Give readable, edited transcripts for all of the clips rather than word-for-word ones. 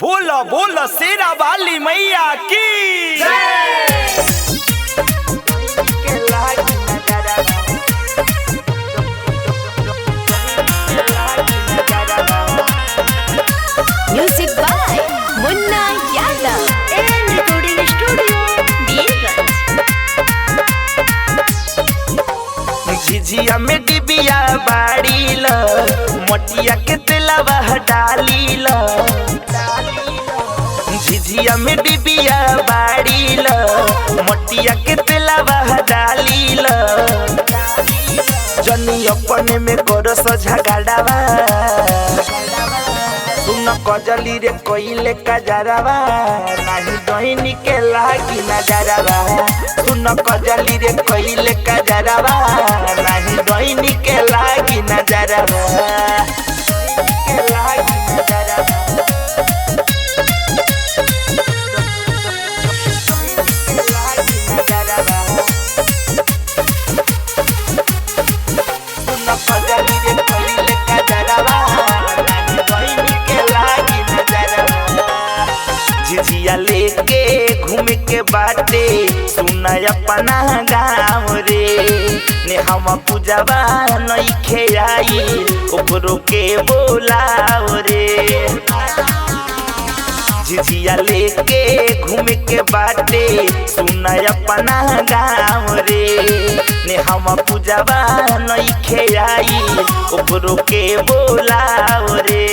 बोलो बोलो शेरा वाली मैया की जय। Music by Munna Yadav and recording studio Beerganj। झिझिया में डिबिया बाड़ी ल मोटिया के तेलवा डाली ल झिझिया में डिबिया बाड़ी ल मोटिया के तेलवा डाली ल जनी अपने में करो सझगड़ावा सुन कजली रे कोइले कजरावा नाही डोइनी के लागी नजरवा सुन कजली रे कोइले कजरावा नाही डोइनी के लागी नजरवा के लागी नजरवा के लागी नजरवा सुन कजली रे कोइले कजरावा नाही डोइनी के लागी नजरवा झिझिया लेके घूमे के बाटे सुना अपना गाँव रे ने हम पूजवा नइखे आई ओकरो के बोलाओ रे झिझिया लेके घूमे के बाटे सुना अपना गाँव रे ने हम पूजवा नइखे आई ओकरो के बोलाओ रे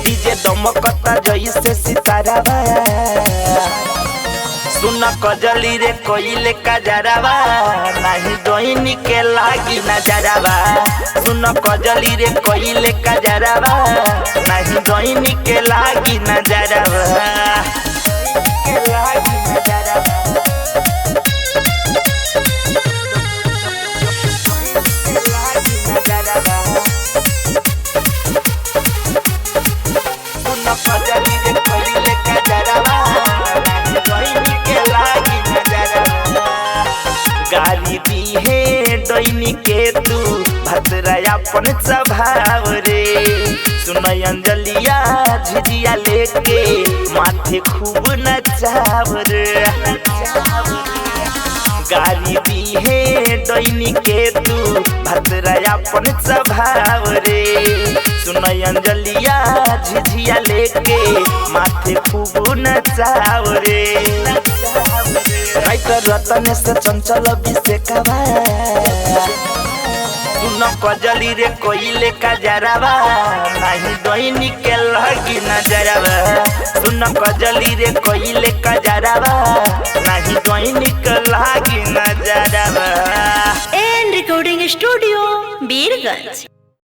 डीजे दमकता जैसे सितारावा सुन कजली रे कोइले कजरावा नाही डोइनी के लागी नजरवा सुन कजली रे कोइले कजरावा नाही डोइनी के लागी नजरवा के लागी नजरवा के लागी नजरवा सुन कजली रे कोइले कजरावा नाही डोइनी के लागी नजरवा गाली दी है डोइनी के तू भद्रा अपन स्वभाव रे सुन अंजलिया झिझिया लेके माथे खूब नचाव रे गाली दी है डोइनी के तू भद्रा अपन स्वभाव रे सुन अंजलिया झिझिया लेके माथे खूब नचाव रे रतन से चंचल बिसेकवा सुन कजली रे कोइले कजरावा नाही डोइनी के लागी नजरवा सुन कजली रे कोइले कजरावा नाही डोइनी के लागी नजरवा And recording studio Beerganj।